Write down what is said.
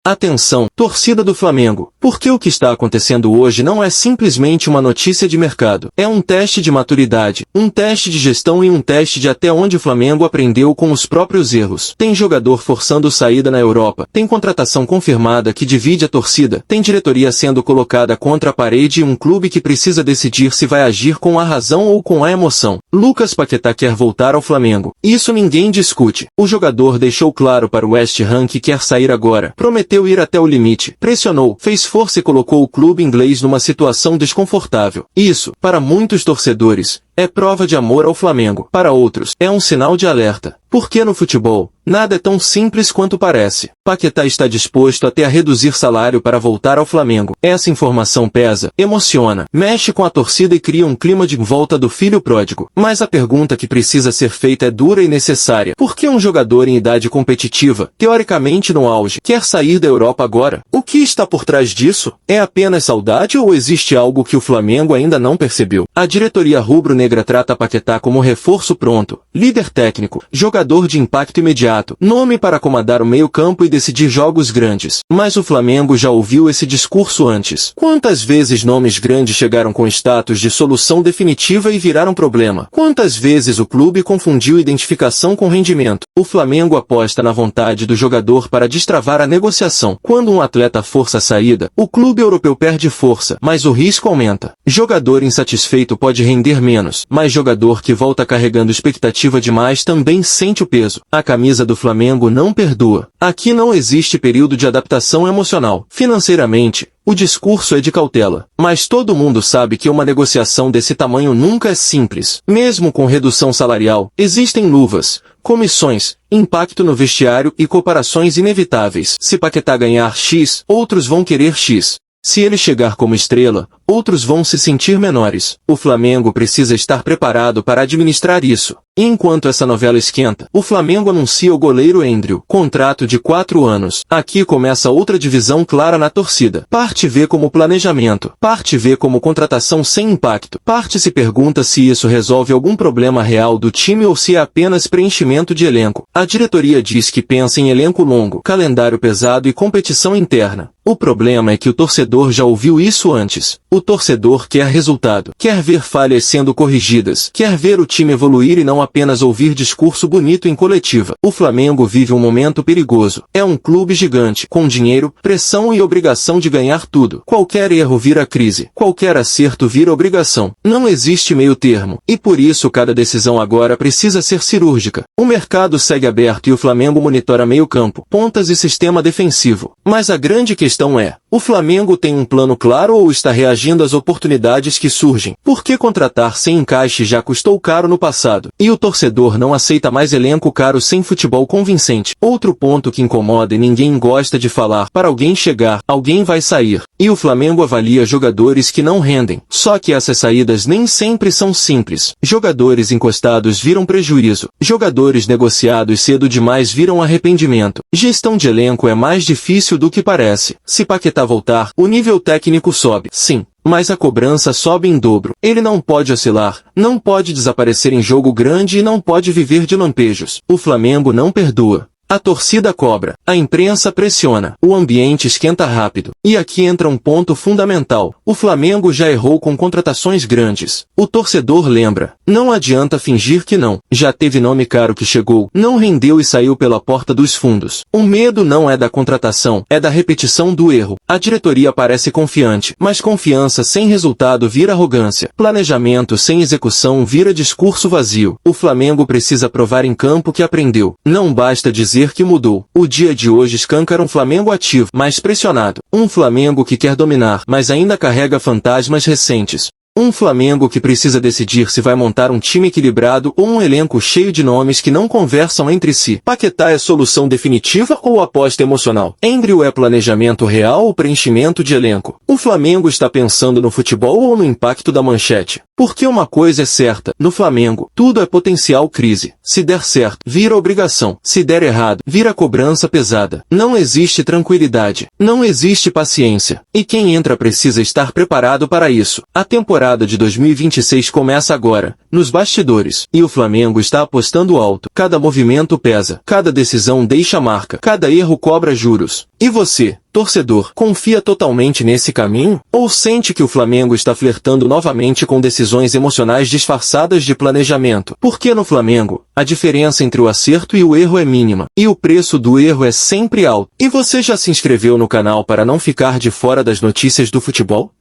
Atenção, torcida do Flamengo, porque o que está acontecendo hoje não é simplesmente uma notícia de mercado. É um teste de maturidade, um teste de gestão e um teste de até onde o Flamengo aprendeu com os próprios erros. Tem jogador forçando saída na Europa, tem contratação confirmada que divide a torcida, tem diretoria sendo colocada contra a parede e um clube que precisa decidir se vai agir com a razão ou com a emoção. Lucas Paquetá quer voltar ao Flamengo. Isso ninguém discute. O jogador deixou claro para o West Ham que quer sair agora. Prometeu ir até o limite, pressionou, fez força e colocou o clube inglês numa situação desconfortável. Isso, para muitos torcedores, é prova de amor ao Flamengo. Para outros, é um sinal de alerta. Porque no futebol, nada é tão simples quanto parece. Paquetá está disposto até a reduzir salário para voltar ao Flamengo. Essa informação pesa, emociona, mexe com a torcida e cria um clima de volta do filho pródigo. Mas a pergunta que precisa ser feita é dura e necessária. Por que um jogador em idade competitiva, teoricamente no auge, quer sair da Europa agora? O que está por trás disso? É apenas saudade ou existe algo que o Flamengo ainda não percebeu? A diretoria rubro-negra trata Paquetá como reforço pronto, líder técnico, jogador de impacto imediato, nome para comandar o meio-campo e decidir jogos grandes. Mas o Flamengo já ouviu esse discurso antes. Quantas vezes nomes grandes chegaram com status de solução definitiva e viraram problema? Quantas vezes o clube confundiu identificação com rendimento? O Flamengo aposta na vontade do jogador para destravar a negociação. Quando um atleta força a saída, o clube europeu perde força, mas o risco aumenta. Jogador insatisfeito pode render menos, mas jogador que volta carregando expectativa demais também sente o peso. A camisa do Flamengo não perdoa. Aqui não existe período de adaptação emocional. Financeiramente, o discurso é de cautela. Mas todo mundo sabe que uma negociação desse tamanho nunca é simples. Mesmo com redução salarial, existem luvas, comissões, impacto no vestiário e comparações inevitáveis. Se Paquetá ganhar X, outros vão querer X. Se ele chegar como estrela, outros vão se sentir menores. O Flamengo precisa estar preparado para administrar isso. E enquanto essa novela esquenta, o Flamengo anuncia o goleiro Endriel, contrato de 4 anos. Aqui começa outra divisão clara na torcida. Parte vê como planejamento, parte vê como contratação sem impacto. Parte se pergunta se isso resolve algum problema real do time ou se é apenas preenchimento de elenco. A diretoria diz que pensa em elenco longo, calendário pesado e competição interna. O problema é que o torcedor já ouviu isso antes. O torcedor quer resultado, quer ver falhas sendo corrigidas, quer ver o time evoluir e não apenas ouvir discurso bonito em coletiva. O Flamengo vive um momento perigoso. É um clube gigante, com dinheiro, pressão e obrigação de ganhar tudo. Qualquer erro vira crise, qualquer acerto vira obrigação. Não existe meio termo, e por isso cada decisão agora precisa ser cirúrgica. O mercado segue aberto e o Flamengo monitora meio campo, pontas e sistema defensivo. Mas a grande questão é, o Flamengo tem um plano claro ou está reagindo às oportunidades que surgem? Por que contratar sem encaixe já custou caro no passado? E o torcedor não aceita mais elenco caro sem futebol convincente. Outro ponto que incomoda e ninguém gosta de falar. Para alguém chegar, alguém vai sair. E o Flamengo avalia jogadores que não rendem. Só que essas saídas nem sempre são simples. Jogadores encostados viram prejuízo. Jogadores negociados cedo demais viram arrependimento. Gestão de elenco é mais difícil do que parece. Se Paquetá voltar, o nível técnico sobe. Sim. Mas a cobrança sobe em dobro. Ele não pode oscilar, não pode desaparecer em jogo grande e não pode viver de lampejos. O Flamengo não perdoa. A torcida cobra, a imprensa pressiona, o ambiente esquenta rápido. E aqui entra um ponto fundamental. O Flamengo já errou com contratações grandes. O torcedor lembra. Não adianta fingir que não. Já teve nome caro que chegou, não rendeu e saiu pela porta dos fundos. O medo não é da contratação, é da repetição do erro. A diretoria parece confiante, mas confiança sem resultado vira arrogância. Planejamento sem execução vira discurso vazio. O Flamengo precisa provar em campo que aprendeu. Não basta dizer que mudou. O dia de hoje escancara um Flamengo ativo, mas pressionado. Um Flamengo que quer dominar, mas ainda carrega fantasmas recentes. Um Flamengo que precisa decidir se vai montar um time equilibrado ou um elenco cheio de nomes que não conversam entre si. Paquetá é solução definitiva ou aposta emocional? Endriel é planejamento real ou preenchimento de elenco? O Flamengo está pensando no futebol ou no impacto da manchete? Porque uma coisa é certa, no Flamengo, tudo é potencial crise. Se der certo, vira obrigação. Se der errado, vira cobrança pesada. Não existe tranquilidade. Não existe paciência. E quem entra precisa estar preparado para isso. A temporada de 2026 começa agora. nos bastidores. E o Flamengo está apostando alto. Cada movimento pesa. Cada decisão deixa marca. Cada erro cobra juros. E você, torcedor, confia totalmente nesse caminho? Ou sente que o Flamengo está flertando novamente com decisões emocionais disfarçadas de planejamento? Porque no Flamengo, a diferença entre o acerto e o erro é mínima. E o preço do erro é sempre alto. E você já se inscreveu no canal para não ficar de fora das notícias do futebol?